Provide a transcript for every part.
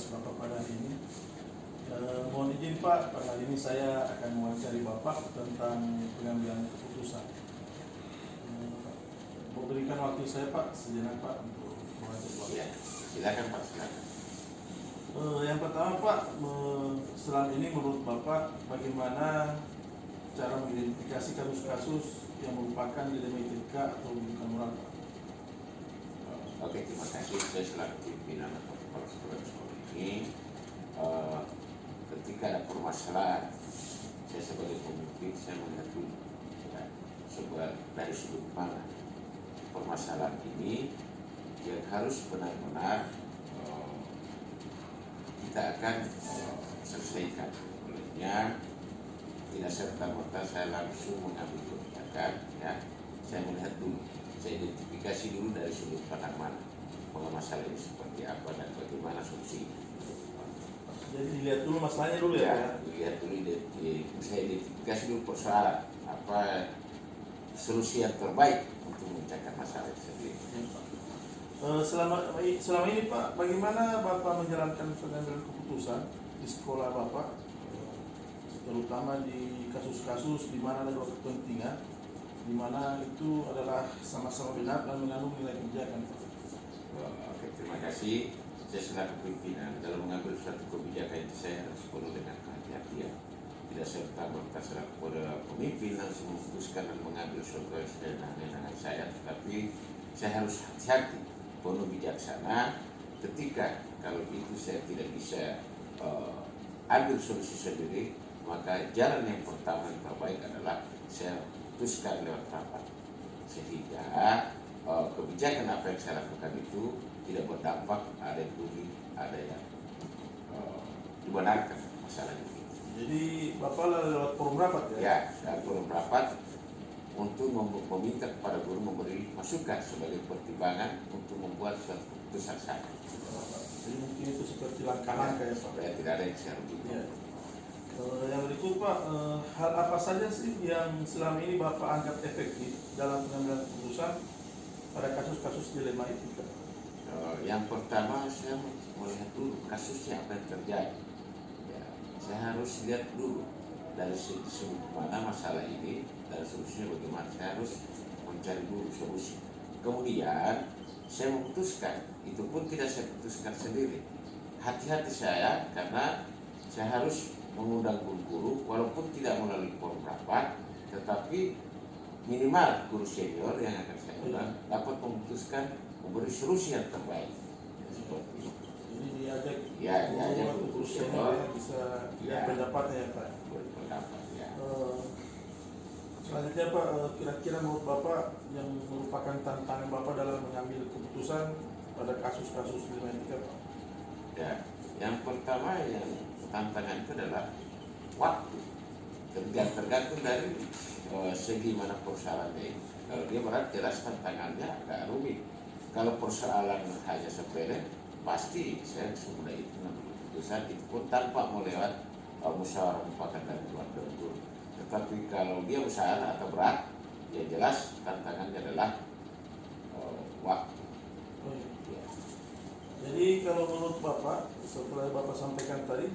atas Bapak pada hari ini. Mohon izin Pak, pada hari ini saya akan mewawancari Bapak tentang pengambilan keputusan. Berikan waktu saya Pak, sejenak Pak untuk mewawancari Bapak. Ya, silakan Pak, silakan. Yang pertama Pak, selama ini menurut Bapak bagaimana cara mengidentifikasi kasus-kasus yang merupakan dilema etika atau bukan moral Pak? Oke, terima kasih. Saya selaku pimpinan atau kepala sekolah ini, ketika ada permasalahan, saya sebagai pemimpin saya melihat dulu ya, dari sudut mana permasalahan ini yang harus benar-benar kita akan selesaikan. Olehnya tidak serta-merta saya langsung mengambil kebijakan. Ya, saya melihat dulu, saya identifikasi dulu dari sudut pandang mana masalah ini seperti apa dan bagaimana solusi. Jadi dilihat dulu masalahnya dulu ya? Ya, dilihat dulu, saya identifikasi dulu persoalan apa solusi yang terbaik untuk memecahkan masalah itu sendiri. Selama ini Pak, bagaimana Bapak menjalankan pengambilan keputusan di sekolah Bapak, terutama di kasus-kasus di mana ada dua kepentingan, di mana itu adalah sama-sama benar dan mengandung nilai kebijakan Pak? Oke, terima kasih. Saya selaku pimpinan dalam mengambil suatu kebijakan itu saya harus penuh dengan kehati-hatian. Tidak serta-merta selaku pemimpin langsung memutuskan dan mengambil suatu kewenangan saya, tetapi saya harus hati-hati, penuh bijaksana. Ketika kalau itu saya tidak bisa ambil solusi sendiri, maka jalan yang pertama yang terbaik adalah saya putuskan lewat rapat, sehingga kebijakan apa yang saya lakukan itu tidak berdampak, ada yang rugi, ada yang dibenarkan masalah itu. Jadi Bapak lewat forum rapat ya? Ya, dan forum rapat untuk meminta kepada guru memberi masukan sebagai pertimbangan untuk membuat suatu keputusan saya. Jadi mungkin itu seperti langkah-langkah ya Pak? Supaya tidak ada yang saya rugikan. Ya. Yang berikut Pak, hal apa saja sih yang selama ini Bapak anggap efektif dalam pengambilan keputusan pada kasus-kasus dilema etika? Yang pertama saya melihat dulu kasusnya apa yang terjadi. Ya, saya harus lihat dulu dari sudut mana masalah ini dan solusinya bagaimana. Saya harus mencari dulu solusi. Kemudian saya memutuskan, itu pun tidak saya putuskan sendiri. Hati-hati saya karena saya harus mengundang guru-guru walaupun tidak melalui forum rapat, tetapi minimal guru senior yang akan saya undang dapat memutuskan memberi solusi yang terbaik. Seperti itu. Jadi diajak guru senior yang bisa pendapatnya ya Pak? Berpendapat ya. Selanjutnya Pak, kira-kira menurut Bapak yang merupakan tantangan Bapak dalam mengambil keputusan pada kasus-kasus dilema etika Pak? Ya, yang pertama yang tantangan itu adalah waktu. Tergantung dari segi mana persoalannya itu. Kalau dia berat, jelas tantangannya agak rumit. Kalau persoalan hanya sepele, pasti saya semudah itu mengambil keputusan itu pun tanpa melewat musyawarah mufakat dan keluarga guru. Tetapi kalau dia besar atau berat, ya jelas tantangannya adalah waktu. Ya. Jadi kalau menurut Bapak, setelah Bapak sampaikan tadi,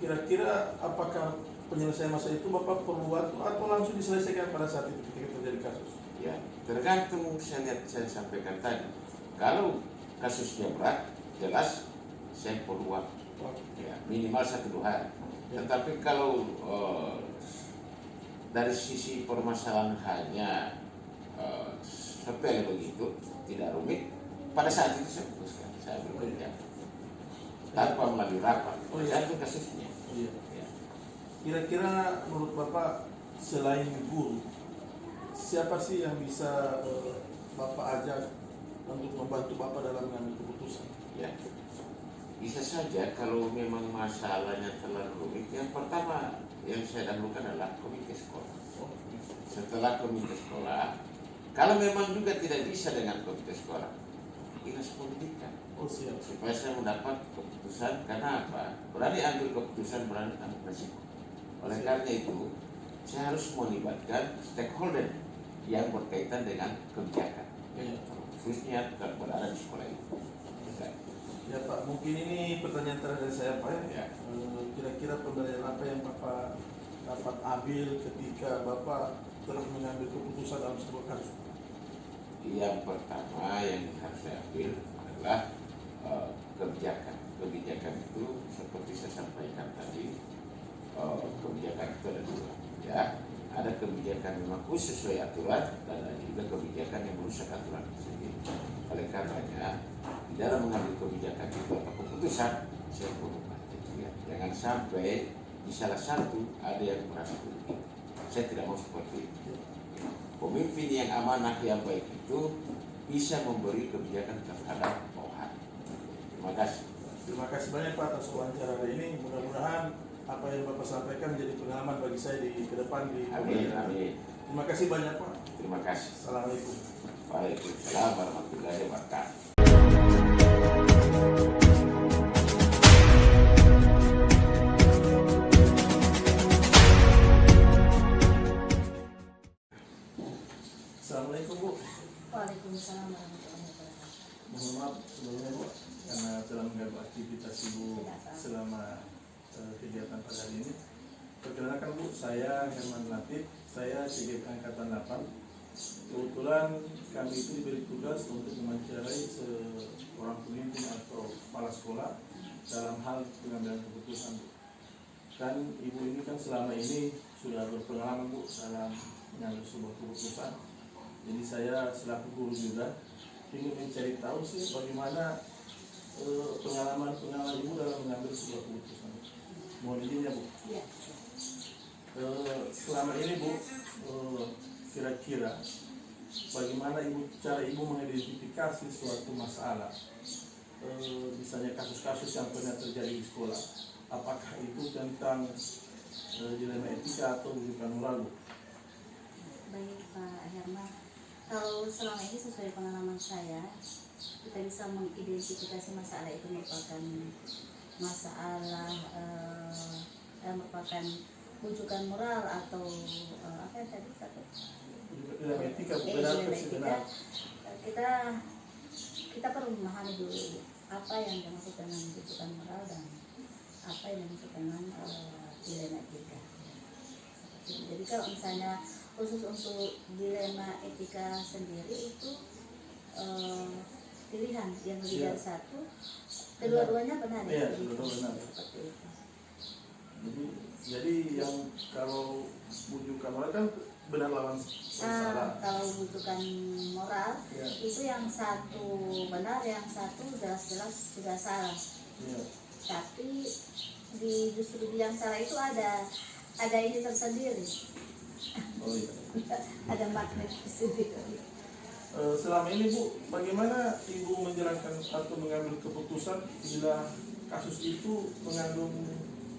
kira-kira apakah penyelesaian masa itu Bapak perlu waktu atau langsung diselesaikan pada saat itu ketika terjadi kasus? Ya, tergantung saya sampaikan tadi. Kalau kasusnya berat, jelas saya perlu waktu. Ya, minimal 1-2 hari. Tetapi kalau dari sisi permasalahan hanya sepele begitu, tidak rumit, pada saat itu saya putuskan, saya bekerja tanpa melalui rapat. Itu kasusnya. Ya. Kira-kira menurut Bapak selain guru, siapa sih yang bisa Bapak ajak untuk membantu Bapak dalam mengambil keputusan? Ya, bisa saja kalau memang masalahnya terlalu rumit. Yang pertama yang saya dahulukan adalah komite sekolah. Setelah komite sekolah, kalau memang juga tidak bisa dengan komite sekolah, dinas pendidikan. Siap. Supaya saya mendapat keputusan, karena apa? Berani ambil keputusan, berani ambil resiko. Oleh karena itu, saya harus melibatkan stakeholder yang berkaitan dengan kebijakan, khususnya berada di sekolah itu. Ya Pak, mungkin ini pertanyaan terakhir saya Pak ya. Ya. Kira-kira pembelajaran apa yang Bapak dapat ambil ketika Bapak telah mengambil keputusan dalam sebuah kasus? Yang pertama yang harus saya ambil adalah kebijakan. Kebijakan itu seperti saya sampaikan tadi, kebijakan itu ada dua. Ya, ada kebijakan memang khusus sesuai aturan dan ada juga kebijakan yang merusak aturan itu sendiri. Oleh karenanya, di dalam mengambil kebijakan itu atau keputusan, saya perlu perhatian. Jangan sampai di salah satu ada yang merasa politik. Saya tidak mau seperti itu. Pemimpin yang amanah yang baik itu bisa memberi kebijakan terhadap bawahan. Terima kasih. Terima kasih banyak Pak atas wawancara hari ini. Mudah-mudahan apa yang Bapak sampaikan menjadi pengalaman bagi saya di ke depan di Amin, amin. Terima kasih banyak Pak. Terima kasih. Assalamualaikum. Waalaikumsalam warahmatullahi wabarakatuh. Assalamualaikum Bu. Waalaikumsalam warahmatullahi wabarakatuh. Mohon maaf sebelumnya Bu karena telah mengganggu aktivitas Ibu selama kegiatan pada hari ini. Perkenalkan Bu, saya Herman Latif, saya CGP Angkatan 8. Kebetulan kami itu diberi tugas untuk mewawancarai seorang pemimpin atau kepala sekolah dalam hal pengambilan keputusan Bu. Kan Ibu ini kan selama ini sudah berpengalaman Bu dalam mengambil sebuah keputusan. Jadi saya selaku guru juga ingin mencari tahu sih bagaimana pengalaman Ibu dalam mengambil sebuah keputusan. Mohon izinnya Bu. Iya. Selama ini Bu, kira-kira bagaimana cara Ibu mengidentifikasi suatu masalah, misalnya kasus-kasus yang pernah terjadi di sekolah, apakah itu tentang dilema etika atau rujukan moral Bu? Baik Pak Herman, kalau selama ini sesuai pengalaman saya, kita bisa mengidentifikasi masalah itu merupakan masalah merupakan rujukan moral atau apa yang tadi satu? Dilema etika Bu, benar Dilema versi etika. benar. Kita perlu memahami dulu apa yang dimaksud dengan rujukan moral dan apa yang dimaksud dengan dilema etika. Jadi kalau misalnya khusus untuk dilema etika sendiri itu pilihan yang lebih dari satu, kedua-duanya benar Iya, ya, kedua-duanya benar. seperti itu. Jadi yang kalau rujukan moral kan benar lawan salah. Kalau rujukan moral Ya. itu yang satu benar, yang satu jelas-jelas sudah salah. Ya. Tapi justru di yang salah itu ada ini tersendiri, Oh iya. ada magnet tersendiri. Selama ini Bu, bagaimana Ibu menjalankan atau mengambil keputusan bila kasus itu mengandung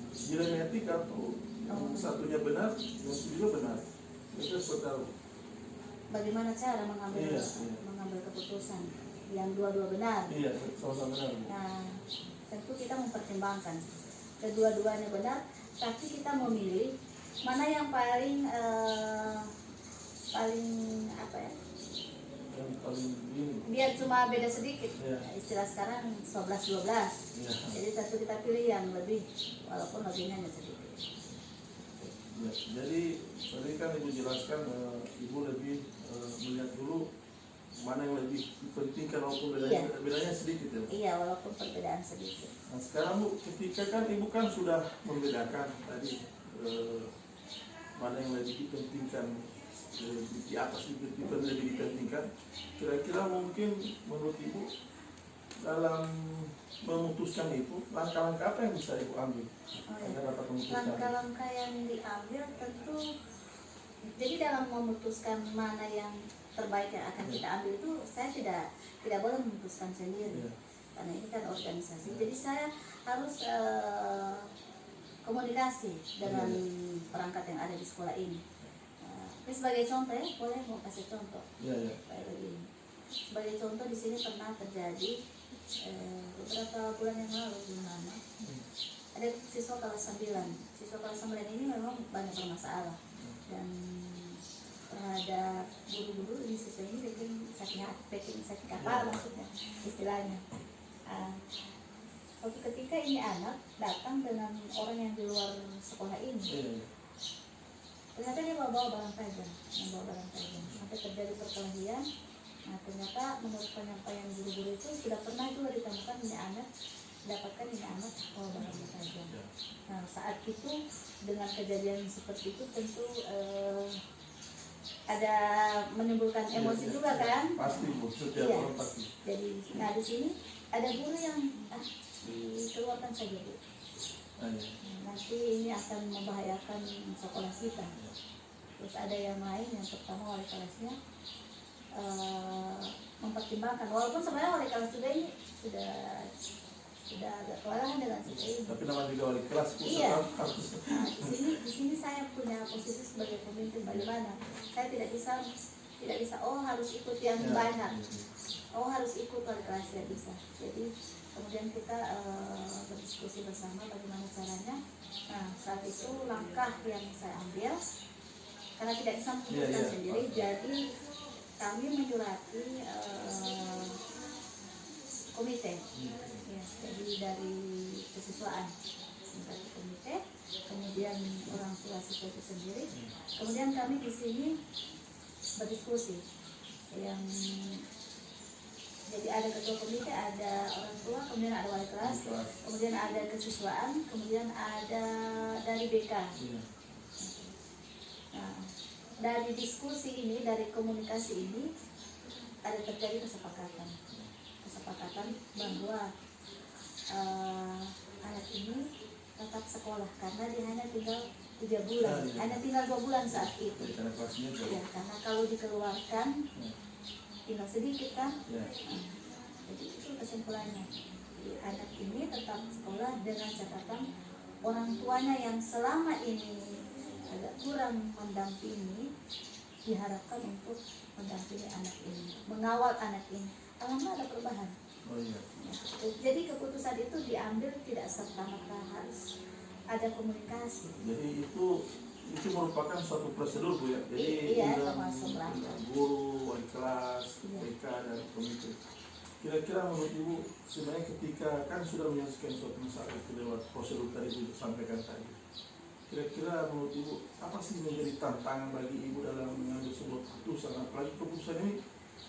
dilema etika atau yang satunya benar, yang satu juga benar? Itu seperti apa? Bagaimana cara mengambil Iya. mengambil keputusan yang dua-dua benar? Iya, sama-sama benar Bu. Nah, tentu kita mempertimbangkan kedua-duanya benar, tapi kita memilih mana yang paling apa ya? Yang paling ini. Biar cuma beda sedikit. Iya. Istilah sekarang 11-12. Iya. Jadi tentu kita pilih yang lebih, walaupun lebihnya hanya sedikit. Ya, jadi tadi kan Ibu jelaskan Ibu lebih melihat dulu mana yang lebih dipentingkan walaupun bedanya sedikit ya. Iya, walaupun perbedaan sedikit. Nah sekarang Bu, ketika kan Ibu kan sudah membedakan tadi mana yang lebih dipentingkan, di atas itu lebih dipentingkan. Kira-kira mungkin menurut Ibu dalam memutuskan itu langkah-langkah apa yang bisa Ibu ambil agar dapat memutuskan? Langkah-langkah yang diambil tentu, jadi dalam memutuskan mana yang terbaik yang akan kita ambil itu saya tidak boleh memutuskan sendiri. Ya. Karena ini kan organisasi, jadi saya harus komunikasi dengan perangkat yang ada di sekolah ini. Ini sebagai contoh ya, boleh mau kasih contoh. Ya, ya. Sebagai contoh di sini pernah terjadi beberapa bulan yang lalu di mana ada siswa kelas 9. Siswa kelas 9 ini memang banyak bermasalah dan terhadap guru-guru ini siswa ini bikin sakit hati, bikin sakit kepala maksudnya istilahnya. Suatu ketika ini anak datang dengan orang yang di luar sekolah ini. Iya. Ternyata dia bawa barang tajam, sampai terjadi perkelahian. Nah ternyata menurut penyampaian guru-guru itu sudah pernah juga ditemukan ini anak bawa barang tajam. Nah saat itu dengan kejadian seperti itu tentu ada menimbulkan emosi juga kan? Pasti Bu, setiap Iya. orang pasti. Jadi nah di sini ada guru yang dikeluarkan saja Bu. Iya. Nanti ini akan membahayakan sekolah kita. Terus ada yang lain yang pertama wali kelasnya mempertimbangkan, walaupun sebenarnya wali kelas juga ini sudah agak kewalahan dengan si ini. Tapi nama juga wali kelas Bu, Iya. harus. Nah, di sini saya punya posisi sebagai pemimpin bagaimana? Saya tidak bisa harus ikut yang Ya. banyak. Harus ikut wali kelas, tidak bisa. Jadi kemudian kita berdiskusi bersama bagaimana caranya. Nah saat itu langkah yang saya ambil karena tidak bisa memutuskan Iya. sendiri, jadi kami menyurati komite. Ya, jadi dari kesiswaan dari komite, kemudian orang tua siswa itu sendiri, kemudian kami di sini berdiskusi. Jadi ada ketua komite, ada orang tua, kemudian ada wali kelas, kemudian ada kesiswaan, kemudian ada dari BK. Iya. Nah, dari diskusi ini, dari komunikasi ini, ada terjadi kesepakatan bahwa anak ini tetap sekolah karena dia hanya tinggal 3 bulan, Iya. hanya tinggal 2 bulan saat itu. Jadi karena kelasnya jauh. Ya, karena kalau dikeluarkan tinggal sedikit kan. Ya. Jadi itu kesimpulannya. Jadi anak ini tetap sekolah dengan catatan orang tuanya yang selama ini agak kurang mendampingi diharapkan untuk mendampingi anak ini, mengawal anak ini. Alhamdulillah ada perubahan. Oh iya. Jadi keputusan itu diambil tidak serta-merta, harus ada komunikasi. Jadi itu merupakan suatu prosedur Bu ya. Jadi Iya, dengan termasuk langkah. guru, wali kelas, Iya. BK dan komite. Kira-kira menurut Ibu sebenarnya ketika kan sudah menyelesaikan suatu masalah itu lewat prosedur tadi Bu sampaikan tadi. Kira-kira menurut Ibu apa sih menjadi tantangan bagi Ibu dalam mengambil sebuah keputusan, apalagi keputusan ini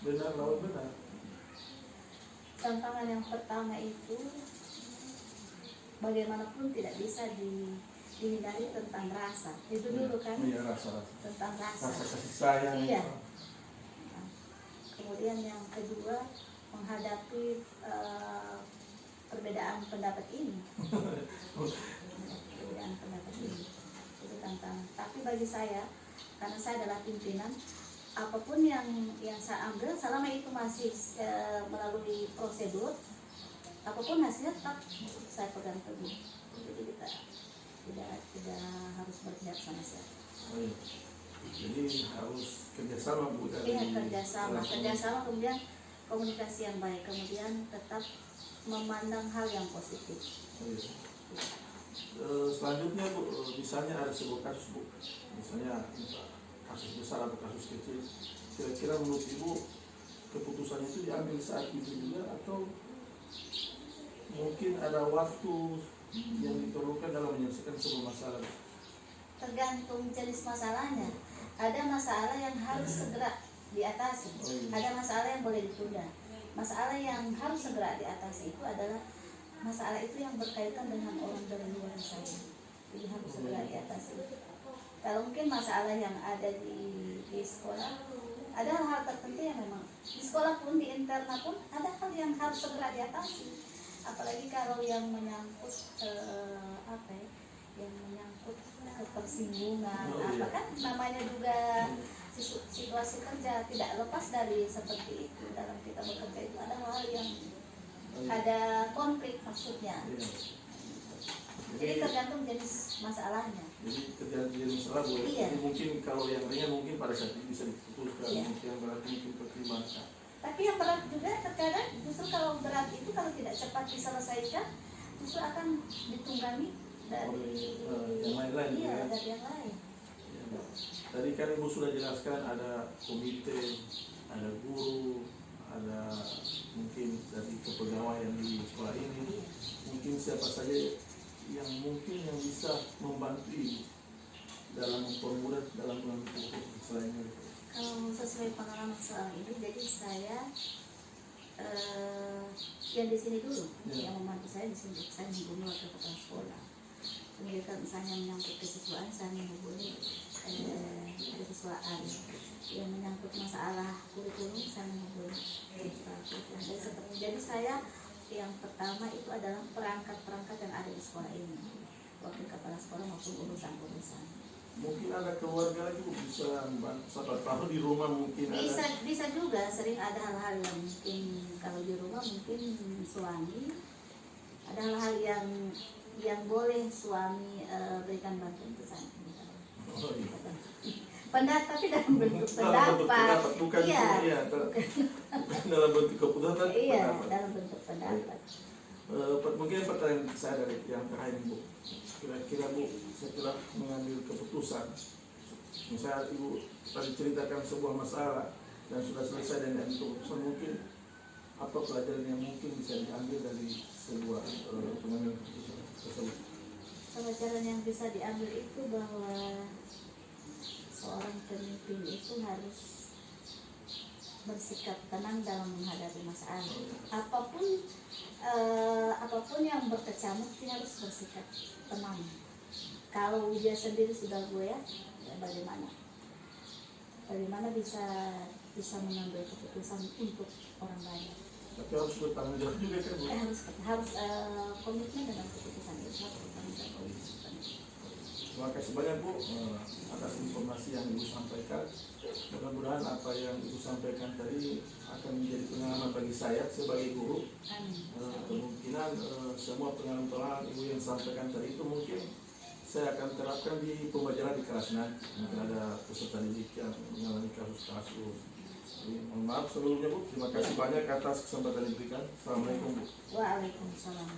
benar lawan benar? Tantangan yang pertama itu bagaimanapun tidak bisa dihindari tentang rasa. Itu dulu kan, Iya, rasa tentang rasa. kasih sayang. Iya. Nah, kemudian yang kedua menghadapi perbedaan pendapat ini. Perbedaan pendapat ini itu tantangan. Tapi bagi saya, karena saya adalah pimpinan, apapun yang saya ambil selama itu masih melalui prosedur, apapun hasilnya tetap saya pegang teguh. Jadi kita tidak harus berpihak sama siapa. Oh, iya. Jadi harus kerjasama Bu dari Iya, kerjasama, kemudian komunikasi yang baik, kemudian tetap memandang hal yang positif. Oh, iya. Selanjutnya Bu, misalnya ada sebuah kasus Bu, misalnya kasus besar atau kasus kecil, kira-kira menurut Ibu keputusan itu diambil saat itu juga atau mungkin ada waktu yang diperlukan dalam menyelesaikan sebuah masalah? Tergantung jenis masalahnya. Ada masalah yang harus segera diatasi, ada masalah yang boleh ditunda. Masalah yang harus segera diatasi itu adalah masalah itu yang berkaitan dengan orang dari luar saja, jadi harus segera diatasi. Kalau mungkin masalah yang ada di sekolah, ada hal-hal tertentu yang memang di sekolah pun, di internal pun ada hal yang harus segera diatasi. Apalagi kalau yang menyangkut yang menyangkut ketersinggungan, kan namanya juga situasi kerja tidak lepas dari seperti itu. Dalam kita bekerja itu ada hal yang ada konflik maksudnya. Jadi tergantung jenis masalahnya. Jadi tergantung jenis masalah Bu. Iya. Jadi mungkin kalau yang ringan mungkin pada saat itu bisa diputuskan, Iya. mungkin yang berat mungkin pertimbangkan. Tapi yang berat juga terkadang justru kalau berat itu kalau tidak cepat diselesaikan justru akan ditunggangi dari yang lain-lain. iya, Ya. dari yang lain. Ya. Tadi kan Ibu sudah jelaskan ada komite, ada guru, ada mungkin dari kepegawaian di sekolah ini, mungkin siapa saja yang mungkin yang bisa membantu ibu dalam mempermudah dalam mengambil pupuk selain itu. Kalau sesuai pengalaman soal ini, jadi saya yang di sini dulu, yang membantu saya di sini, saya menghubungi wakil kepala sekolah. Kemudian misalnya menyangkut kesiswaan, saya menghubungi kesiswaan. Yang menyangkut masalah kurikulum, saya menghubungi kurikulum. Jadi saya yang pertama itu adalah perangkat-perangkat yang ada di sekolah ini, wakil kepala sekolah maupun urusan-urusan. Mungkin ada keluarga lagi Bu, bisa membantu, siapa tahu di rumah mungkin Bisa juga, sering ada hal-hal yang mungkin kalau di rumah mungkin suami, ada hal-hal yang boleh suami berikan bantuan ke saya. Oh, iya. Tapi dalam bentuk Dalam bentuk pendapat. bukan Iya. bukan dalam bentuk keputusan. Iya, pendapat. dalam bentuk pendapat. Mungkin pertanyaan saya dari yang terakhir Bu, kira-kira Bu setelah mengambil keputusan, misalnya Ibu tadi ceritakan sebuah masalah dan sudah selesai dengan keputusan, mungkin apa pelajaran yang mungkin bisa diambil dari sebuah pengambilan keputusan tersebut? Pelajaran yang bisa diambil itu bahwa seorang pemimpin itu harus bersikap tenang dalam menghadapi masalah. Apapun yang berkecamuk dia harus bersikap tenang. Kalau dia sendiri sudah goyah, ya bagaimana bisa mengambil keputusan untuk orang banyak? Tapi harus bertanggung jawab juga kan Bu? Harus komitmen dengan keputusan itu, harus bertanggung jawab. Terima kasih banyak Bu atas informasi yang Ibu sampaikan. Mudah-mudahan apa yang Ibu sampaikan tadi akan menjadi pengalaman bagi saya sebagai guru. Kemungkinan semua pengalaman Ibu yang sampaikan tadi itu mungkin saya akan terapkan di pembelajaran di kelas nanti. Mungkin ada peserta didik yang mengalami kasus-kasus. Mohon maaf sebelumnya Bu, terima kasih banyak atas kesempatan yang diberikan. Assalamualaikum Bu. Waalaikumsalam.